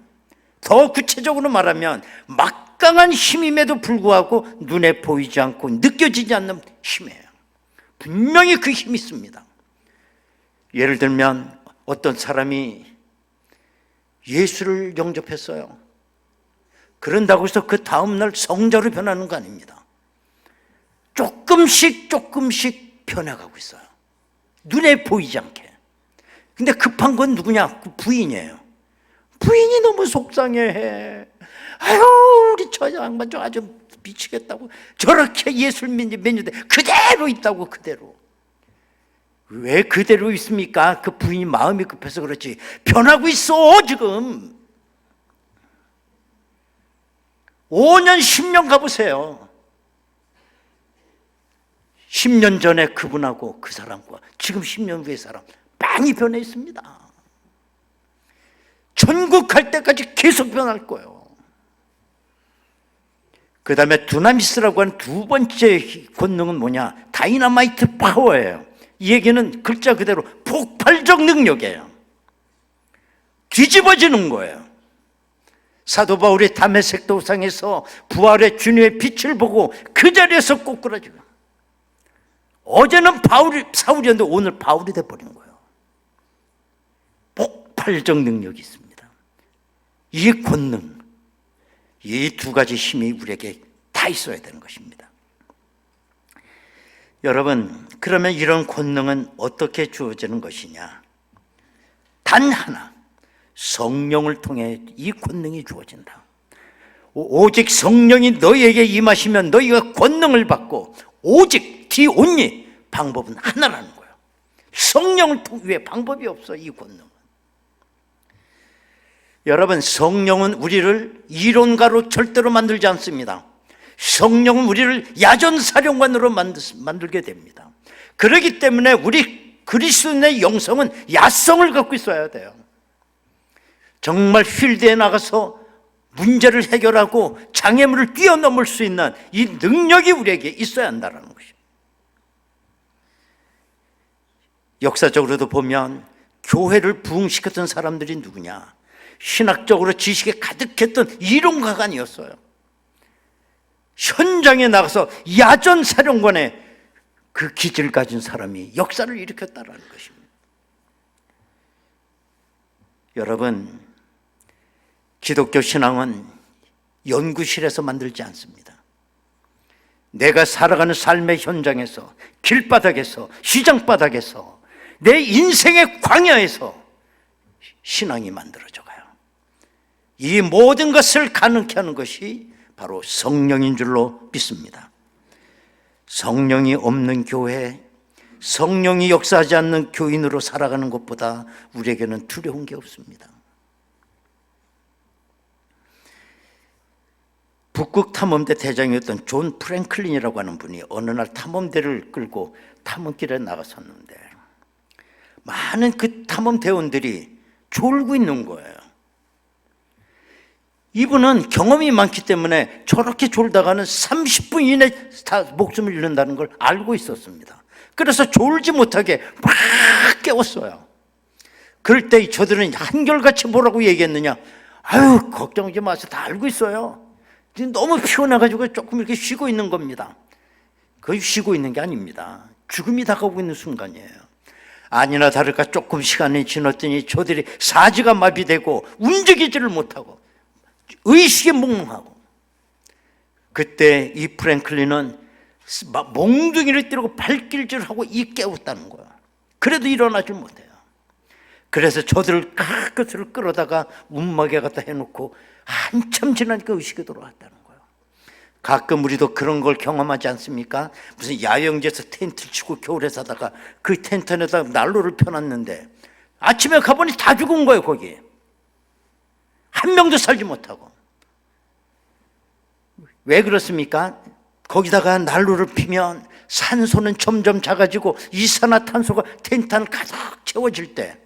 더 구체적으로 말하면 막강한 힘임에도 불구하고 눈에 보이지 않고 느껴지지 않는 힘이에요. 분명히 그 힘이 있습니다. 예를 들면 어떤 사람이 예수를 영접했어요. 그런다고 해서 그 다음날 성자로 변하는 거 아닙니다. 조금씩 변해가고 있어요. 눈에 보이지 않게. 근데 급한 건 누구냐? 그 부인이에요. 부인이 너무 속상해해. 아유 우리 저 양반 저 아주 미치겠다고 저렇게 예술 메뉴인데 그대로 있다고. 그대로. 왜 그대로 있습니까? 그 부인이 마음이 급해서 그렇지 변하고 있어. 지금 5년 10년 가보세요. 10년 전에 그분하고 그 사람과 지금 10년 후의 사람 많이 변해 있습니다. 천국 갈 때까지 계속 변할 거예요. 그 다음에 두나미스라고 하는 두 번째 권능은 뭐냐? 다이너마이트 파워예요. 이 얘기는 글자 그대로 폭발적 능력이에요. 뒤집어지는 거예요. 사도 바울이 다메섹 도상에서 부활의 주님의 빛을 보고 그 자리에서 꼬꾸라지고, 어제는 사울이었는데 오늘 바울이 돼버린 거예요. 폭발적 능력이 있습니다. 이 권능, 이 두 가지 힘이 우리에게 다 있어야 되는 것입니다. 여러분, 그러면 이런 권능은 어떻게 주어지는 것이냐? 단 하나, 성령을 통해 이 권능이 주어진다. 오직 성령이 너희에게 임하시면 너희가 권능을 받고, 오직 only 방법은 하나라는 거예요. 성령을 통해 방법이 없어. 이 권능은. 여러분, 성령은 우리를 이론가로 절대로 만들지 않습니다. 성령은 우리를 야전사령관으로 만들게 됩니다. 그렇기 때문에 우리 그리스도인의 영성은 야성을 갖고 있어야 돼요. 정말 필드에 나가서 문제를 해결하고 장애물을 뛰어넘을 수 있는 이 능력이 우리에게 있어야 한다는 것입니다. 역사적으로도 보면 교회를 부흥시켰던 사람들이 누구냐? 신학적으로 지식에 가득했던 이론가가 아니었어요. 현장에 나가서 야전 사령관의 그 기질을 가진 사람이 역사를 일으켰다는 것입니다. 여러분, 기독교 신앙은 연구실에서 만들지 않습니다. 내가 살아가는 삶의 현장에서, 길바닥에서, 시장바닥에서, 내 인생의 광야에서 신앙이 만들어져 가요. 이 모든 것을 가능케 하는 것이 바로 성령인 줄로 믿습니다. 성령이 없는 교회, 성령이 역사하지 않는 교인으로 살아가는 것보다 우리에게는 두려운 게 없습니다. 북극 탐험대 대장이었던 존 프랭클린이라고 하는 분이 어느 날 탐험대를 끌고 탐험길에 나갔었는데 많은 그 탐험대원들이 졸고 있는 거예요. 이분은 경험이 많기 때문에 저렇게 졸다가는 30분 이내에 다 목숨을 잃는다는 걸 알고 있었습니다. 그래서 졸지 못하게 막 깨웠어요. 그럴 때 저들은 한결같이 뭐라고 얘기했느냐? 아유, 걱정하지 마세요. 다 알고 있어요. 너무 피곤해가지고 조금 이렇게 쉬고 있는 겁니다. 거의 쉬고 있는 게 아닙니다. 죽음이 다가오고 있는 순간이에요. 아니나 다를까 조금 시간이 지났더니 저들이 사지가 마비되고 움직이지를 못하고 의식에 몽롱하고, 그때 이 프랭클린은 몽둥이를 때리고 발길질하고 이 깨웠다는 거야. 그래도 일어나질 못해요. 그래서 저들을 끝을 끌어다가 움막에 갖다 해놓고 한참 지나니까 의식이 돌아왔다는 거예요. 가끔 우리도 그런 걸 경험하지 않습니까? 무슨 야영지에서 텐트를 치고 겨울에 사다가 그 텐트 안에다 난로를 펴놨는데 아침에 가보니 다 죽은 거예요. 거기 한 명도 살지 못하고. 왜 그렇습니까? 거기다가 난로를 피면 산소는 점점 작아지고 이산화탄소가 텐트 안을 가득 채워질 때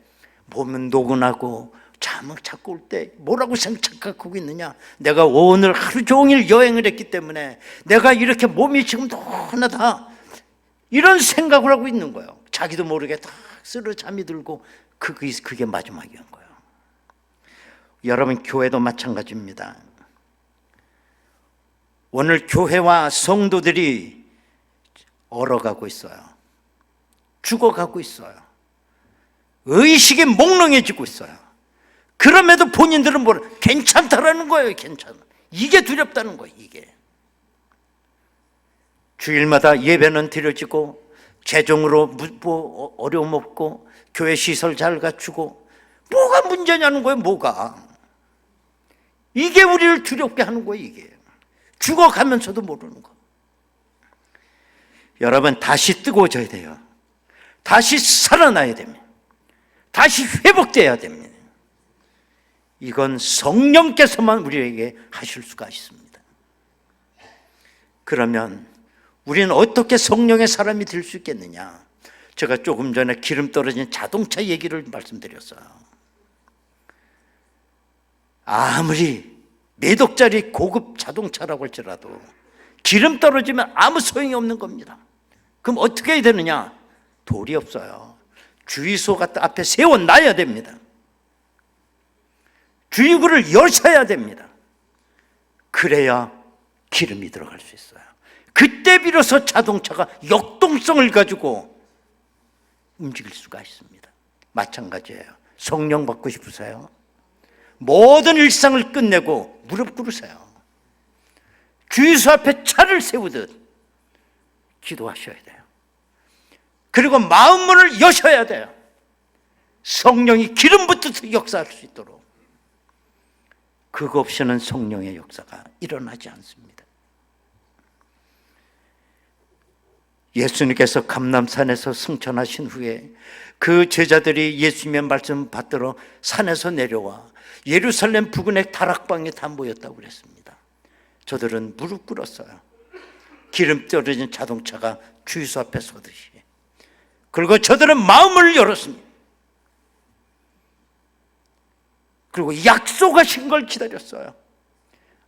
몸은 노곤하고 잠은 자꾸 올 때 뭐라고 생각하고 있느냐? 내가 오늘 하루 종일 여행을 했기 때문에 내가 이렇게 몸이 지금 노곤하다, 이런 생각을 하고 있는 거예요. 자기도 모르게 딱 쓰러 잠이 들고 그게 마지막이었던 거예요. 여러분, 교회도 마찬가지입니다. 오늘 교회와 성도들이 얼어가고 있어요. 죽어가고 있어요. 의식이 몽롱해지고 있어요. 그럼에도 본인들은 괜찮다라는 거예요. 괜찮아. 이게 두렵다는 거예요. 이게. 주일마다 예배는 드려지고 재정으로 어려움 없고 교회 시설 잘 갖추고 뭐가 문제냐는 거예요. 뭐가. 이게 우리를 두렵게 하는 거예요. 이게. 죽어가면서도 모르는 거. 여러분, 다시 뜨거워져야 돼요. 다시 살아나야 됩니다. 다시 회복돼야 됩니다. 이건 성령께서만 우리에게 하실 수가 있습니다. 그러면 우리는 어떻게 성령의 사람이 될 수 있겠느냐? 제가 조금 전에 기름 떨어진 자동차 얘기를 말씀드렸어요. 아무리 몇 억짜리 고급 자동차라고 할지라도 기름 떨어지면 아무 소용이 없는 겁니다. 그럼 어떻게 해야 되느냐? 돌이 없어요. 주유소 갖다 앞에 세워놔야 됩니다. 주유구를 여셔야 됩니다. 그래야 기름이 들어갈 수 있어요. 그때 비로소 자동차가 역동성을 가지고 움직일 수가 있습니다. 마찬가지예요. 성령 받고 싶으세요? 모든 일상을 끝내고 무릎 꿇으세요. 주유소 앞에 차를 세우듯 기도하셔야 돼요. 그리고 마음문을 여셔야 돼요. 성령이 기름 붓듯 역사할 수 있도록. 그거 없이는 성령의 역사가 일어나지 않습니다. 예수님께서 감람산에서 승천하신 후에 그 제자들이 예수님의 말씀 받들어 산에서 내려와 예루살렘 부근의 다락방에 다 모였다고 그랬습니다. 저들은 무릎 꿇었어요. 기름 떨어진 자동차가 주유소 앞에 서듯이. 그리고 저들은 마음을 열었습니다. 그리고 약속하신 걸 기다렸어요.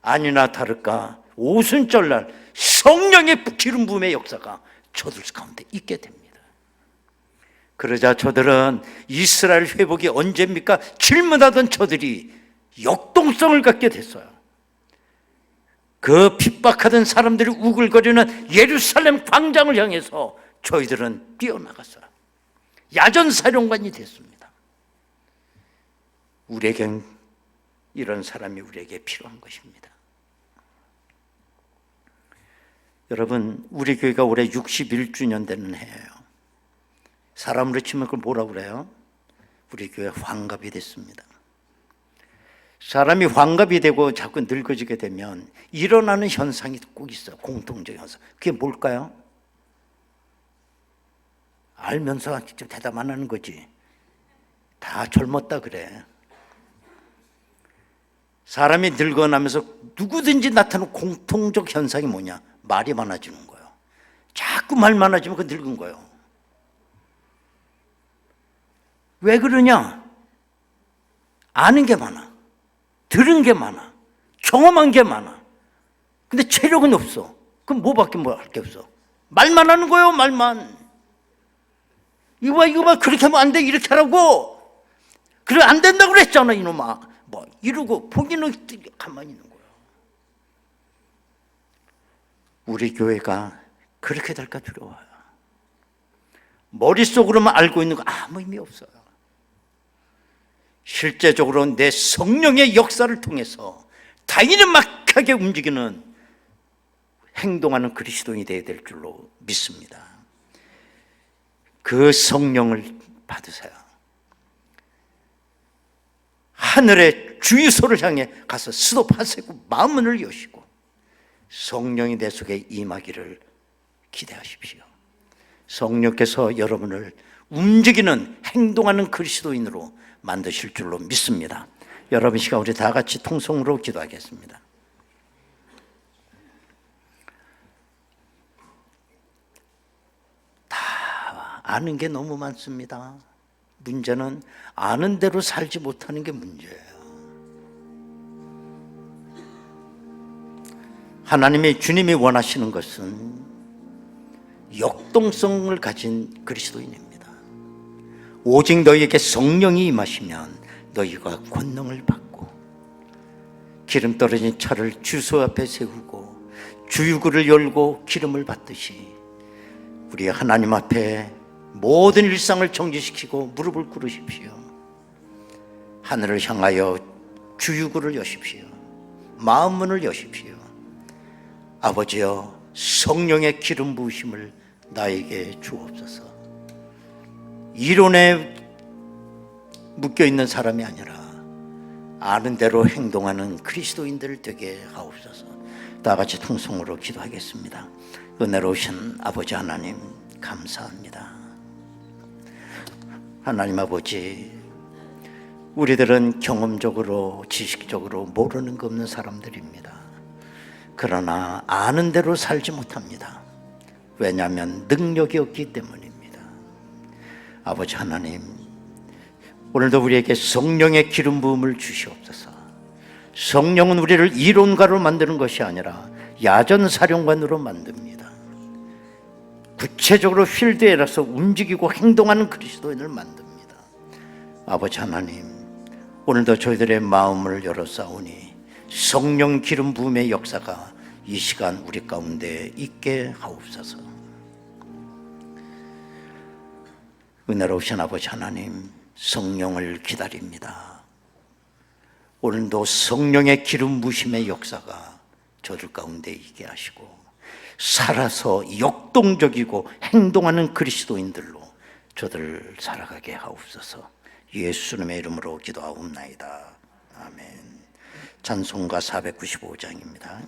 아니나 다를까 오순절날 성령의 기름 부음의 역사가 저들 가운데 있게 됩니다. 그러자 저들은 이스라엘 회복이 언제입니까? 질문하던 저들이 역동성을 갖게 됐어요. 그 핍박하던 사람들이 우글거리는 예루살렘 광장을 향해서 저희들은 뛰어나갔어요. 야전사령관이 됐습니다. 우리에겐 이런 사람이 우리에게 필요한 것입니다. 여러분, 우리 교회가 올해 61주년 되는 해예요. 사람으로 치면 그걸 뭐라고 그래요? 우리 교회 환갑이 됐습니다. 사람이 환갑이 되고 자꾸 늙어지게 되면 일어나는 현상이 꼭 있어요. 공통적 현상. 그게 뭘까요? 알면서 직접 대답 안 하는 거지. 다 젊었다 그래. 사람이 늙어나면서 누구든지 나타나는 공통적 현상이 뭐냐? 말이 많아지는 거예요. 자꾸 말 많아지면 그 늙은 거예요. 왜 그러냐? 아는 게 많아. 들은 게 많아. 경험한 게 많아. 근데 체력은 없어. 그럼 뭐밖에 뭐 할 게 없어. 말만 하는 거예요, 말만. 이거 봐, 그렇게 하면 안 돼, 이렇게 하라고. 그래, 안 된다고 그랬잖아, 이놈아. 뭐, 이러고, 보기는 가만히 있는 거예요. 우리 교회가 그렇게 될까 두려워요. 머릿속으로만 알고 있는 거 아무 의미 없어요. 실제적으로 내 성령의 역사를 통해서 다이나믹하게 움직이는 행동하는 그리스도인이 되어야 될 줄로 믿습니다. 그 성령을 받으세요. 하늘의 주유소를 향해 가서 스톱하시고 마음문을 여시고 성령이 내 속에 임하기를 기대하십시오. 성령께서 여러분을 움직이는 행동하는 그리스도인으로 만드실 줄로 믿습니다. 여러분 시간 우리 다 같이 통성으로 기도하겠습니다. 다 아는 게 너무 많습니다. 문제는 아는 대로 살지 못하는 게 문제예요. 주님이 원하시는 것은 역동성을 가진 그리스도인입니다. 오직 너희에게 성령이 임하시면 너희가 권능을 받고 기름 떨어진 차를 주소 앞에 세우고 주유구를 열고 기름을 받듯이 우리 하나님 앞에 모든 일상을 정지시키고 무릎을 꿇으십시오. 하늘을 향하여 주유구를 여십시오. 마음문을 여십시오. 아버지여, 성령의 기름 부으심을 나에게 주옵소서. 이론에 묶여있는 사람이 아니라 아는 대로 행동하는 그리스도인들 되게 하옵소서. 다 같이 통성으로 기도하겠습니다. 은혜로우신 아버지 하나님 감사합니다. 하나님 아버지, 우리들은 경험적으로 지식적으로 모르는 거 없는 사람들입니다. 그러나 아는 대로 살지 못합니다. 왜냐하면 능력이 없기 때문입니다. 아버지 하나님, 오늘도 우리에게 성령의 기름 부음을 주시옵소서. 성령은 우리를 이론가로 만드는 것이 아니라 야전사령관으로 만듭니다. 구체적으로 필드에 나서 움직이고 행동하는 그리스도인을 만듭니다. 아버지 하나님, 오늘도 저희들의 마음을 열어싸우니 성령 기름 부음의 역사가 이 시간 우리 가운데 있게 하옵소서. 은혜로우신 아버지 하나님, 성령을 기다립니다. 오늘도 성령의 기름 부으심의 역사가 저들 가운데 있게 하시고 살아서 역동적이고 행동하는 그리스도인들로 저들을 살아가게 하옵소서. 예수님의 이름으로 기도하옵나이다. 아멘. 찬송가 495장입니다.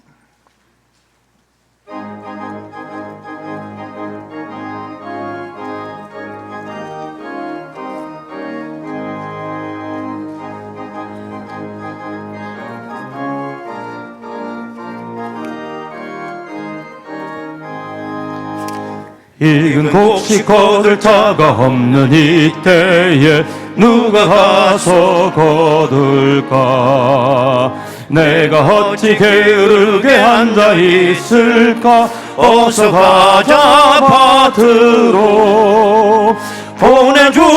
익은 곡식 거둘 자가 없는 이때에 누가 가서 거둘까? 내가 어찌 게으르게 앉아 있을까? 어서 가자 밭으로 보내주소서.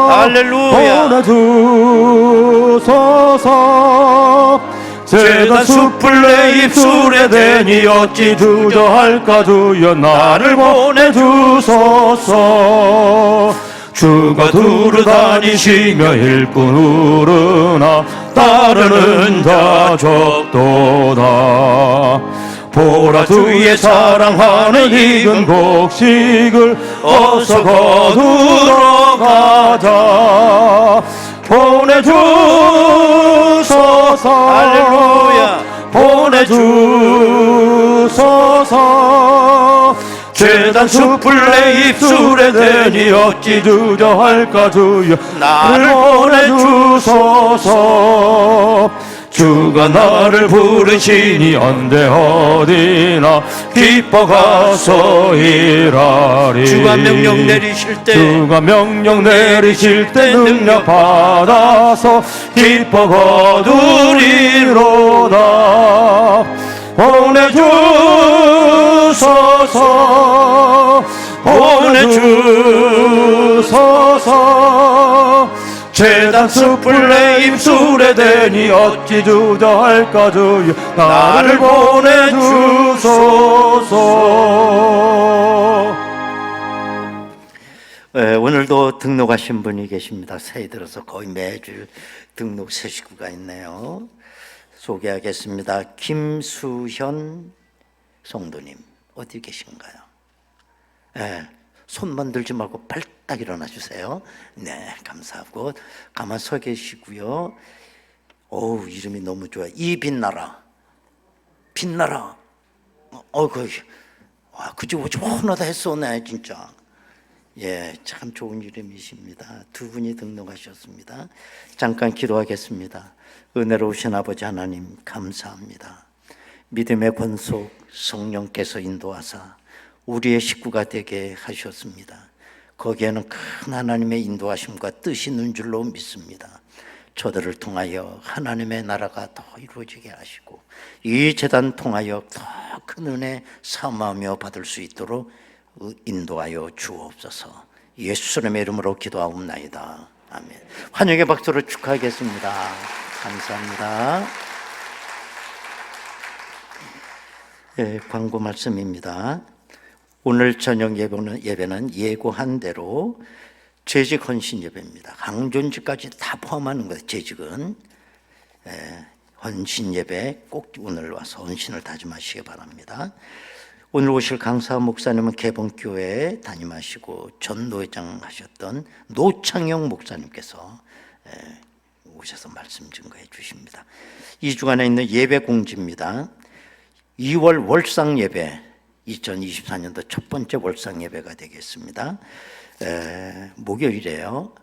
할렐루야. 보내주소서. 제단 숲을 내 입술에 대니 어찌 주저할까. 주여 나를 보내주소서. 주가 두루 다니시며 일꾼 우르나 따르는 자 적도다. 보라 주의 사랑하는 익은 곡식을 어서 거두러 가자. 보내주소서. 할렐루야. 보내주소서. 제단 숲을 내 입술에 대니 어찌 주저할까. 주여 나를 보내주소서. 주가 나를 부르시니 언제 어디나 기뻐 가서 일하리. 주가 명령 내리실 때, 주가 명령 내리실 때 능력 받아서 기뻐 거두리로다. 보내주소서. 보내주소서. 제단 숲을 내 입술에 대니 어찌 주저할까. 주여 나를 보내주소서. 오늘도 등록하신 분이 계십니다. 새해 들어서 거의 매주 등록 새 식구가 있네요. 소개하겠습니다. 김수현 성도님, 어디 계신가요? 손만 들지 말고 발딱 일어나 주세요. 네, 감사하고 가만 서 계시고요. 어우, 이름이 너무 좋아. 이빛나라, 빛나라. 와, 그저 오죽하다 했었네, 진짜. 예, 참 좋은 이름이십니다. 두 분이 등록하셨습니다. 잠깐 기도하겠습니다. 은혜로우신 아버지 하나님, 감사합니다. 믿음의 권속 성령께서 인도하사 우리의 식구가 되게 하셨습니다. 거기에는 큰 하나님의 인도하심과 뜻이 있는 줄로 믿습니다. 저들을 통하여 하나님의 나라가 더 이루어지게 하시고 이 제단 통하여 더 큰 은혜 사모하며 받을 수 있도록 인도하여 주옵소서. 예수님의 이름으로 기도하옵나이다. 아멘. 환영의 박수로 축하하겠습니다. 감사합니다. 광고 말씀입니다. 오늘 저녁 예배는 예고한 대로 재직 헌신 예배입니다. 강존직까지 다 포함하는 거예요. 재직은 헌신 예배 꼭 오늘 와서 헌신을 다짐하시기 바랍니다. 오늘 오실 강사 목사님은 개봉교회에 담임하시고 전도회장 하셨던 노창영 목사님께서 오셔서 말씀 증거해 주십니다. 2주간에 있는 예배 공지입니다. 2월 월상 예배, 2024년도 첫 번째 월상 예배가 되겠습니다. 목요일에요.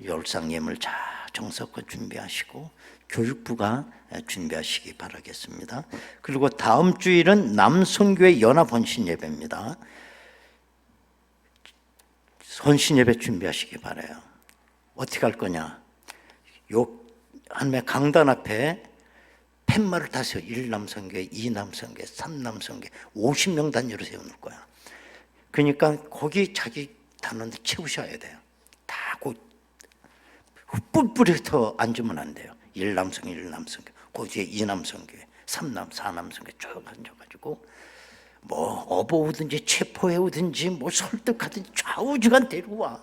월상 예물 잘 정성껏 준비하시고 교육부가 준비하시기 바라겠습니다. 그리고 다음 주일은 남성교회 연합 헌신 예배입니다. 헌신 예배 준비하시기 바라요. 어떻게 할 거냐? 요 한매 강단 앞에 팻말을 다세요. 1남성교회, 2남성교회, 3남성교회 50명 단위로 세워놓을 거야. 그러니까 거기 자기 단원들 채우셔야 돼요. 다 곧 뿔뿔이부터 앉으면 안 돼요. 1남성교회, 1남성교회, 그 뒤에 2남성교회, 3남, 4남성교회 쭉 앉아가지고 뭐 업어오든지 체포해오든지 뭐 설득하든지 좌우지간 데려와.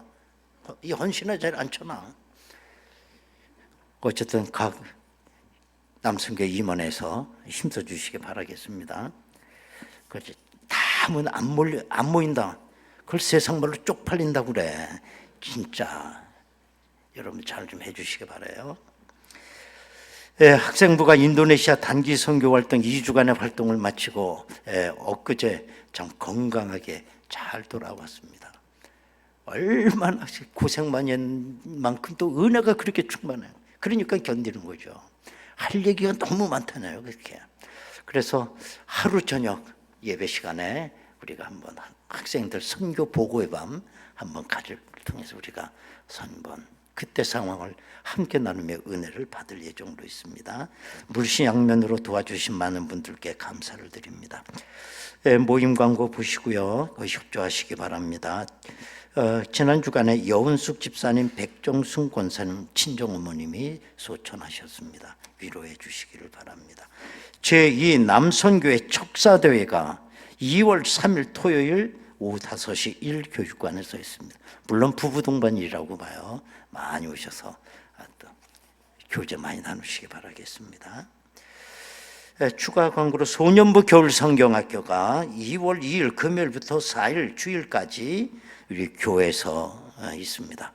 이 헌신을 잘 않잖아. 어쨌든 각 남성교회 임원에서 힘써주시기 바라겠습니다. 그렇지. 다 하면 안 모인다. 그걸 세상 말로 쪽팔린다고 그래. 진짜 여러분 잘 좀 해주시기 바라요. 학생부가 인도네시아 단기 선교 활동 2주간의 활동을 마치고 엊그제 참 건강하게 잘 돌아왔습니다. 얼마나 고생 많이 한 만큼 또 은혜가 그렇게 충만해요. 그러니까 견디는 거죠. 할 얘기가 너무 많잖아요. 그렇게. 그래서 하루 저녁 예배 시간에 우리가 한번 학생들 선교 보고의 밤 한번 가지를 통해서 우리가 한번 그때 상황을 함께 나누며 은혜를 받을 예정으로 있습니다. 물심양면으로 도와주신 많은 분들께 감사를 드립니다. 모임 광고 보시고요, 협조하시기 바랍니다. 지난 주간에 여운숙 집사님, 백정순 권사님 친정어머님이 소천하셨습니다. 위로해 주시기를 바랍니다. 제2 남선교회 척사대회가 2월 3일 토요일 오후 5시 1교육관에서 있습니다. 물론 부부 동반이라고 봐요. 많이 오셔서 또 교제 많이 나누시기 바라겠습니다. 추가 광고로 소년부 겨울성경학교가 2월 2일 금요일부터 4일 주일까지 우리 교회에서 있습니다.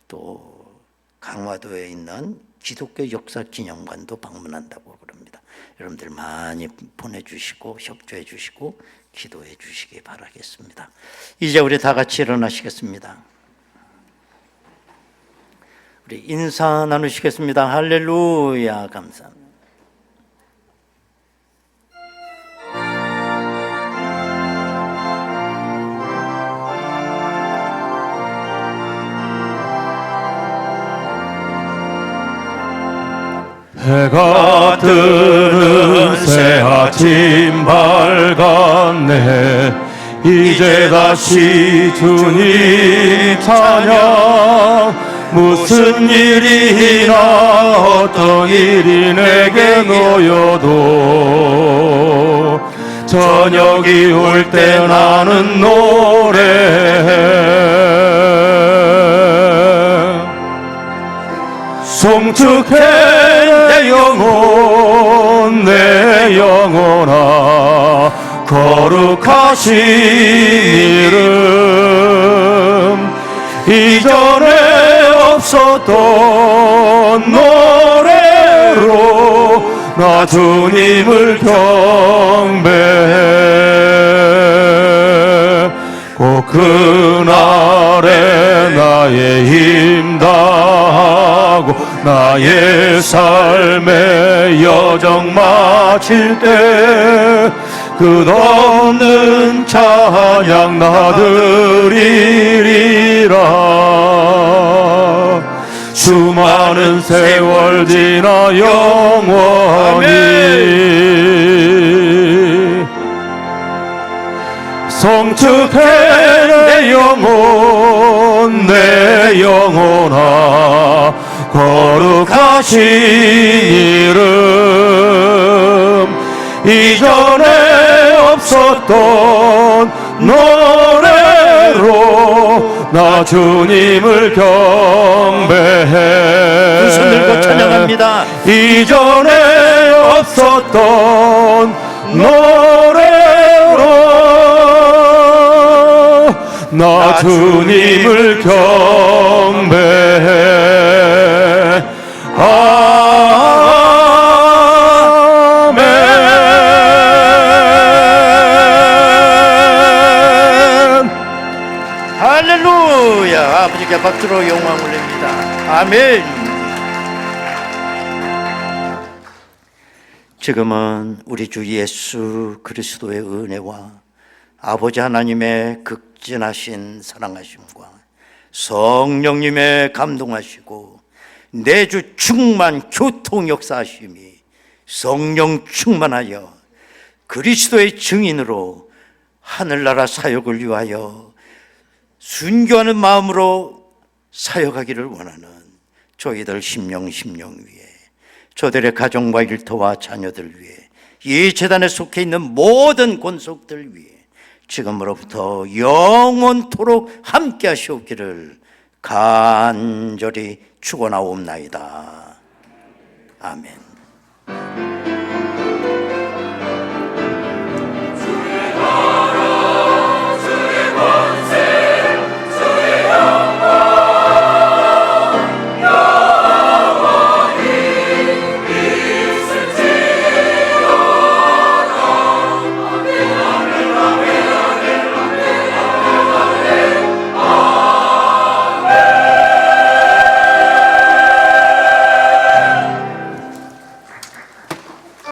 또 강화도에 있는 기독교 역사기념관도 방문한다고 그럽니다. 여러분들 많이 보내주시고 협조해 주시고 기도해 주시기 바라겠습니다. 이제 우리 다 같이 일어나시겠습니다. 우리 인사 나누시겠습니다. 할렐루야, 감사합니다. 해가 뜨는 새 아침 밝았네. 이제 다시 주님 찬양. 무슨 일이나 어떤 일이 내게 놓여도 저녁이 올 때 나는 노래해. 송축해 내 영혼 내 영혼아 거룩하신 이름. 이전에 없었던 노래로 나 주님을 경배해. 꼭 그날에 나의 힘 다하고 나의 삶의 여정 마칠 때 끝없는 찬양 나드리리라. 수많은 세월 지나 영원히 성축해 내 영혼 내 영혼아 거룩하신 이름. 이전에 없었던 노래로 나 주님을 경배해. 두 손 들고 찬양합니다. 이전에 없었던 노래로 나 주님을 경배해. 아멘. 할렐루야. 아버지께 박수로 영광 올립니다. 아멘. 지금은 우리 주 예수 그리스도의 은혜와 아버지 하나님의 극진하신 사랑하심과 성령님의 감동하시고 내주 충만 교통 역사하심이 성령 충만하여 그리스도의 증인으로 하늘나라 사역을 위하여 순교하는 마음으로 사역하기를 원하는 저희들 심령 위에 저들의 가정과 일터와 자녀들 위해 이 재단에 속해 있는 모든 권속들 위해 지금으로부터 영원토록 함께 하시옵기를 간절히 축원하옵나이다. 아멘.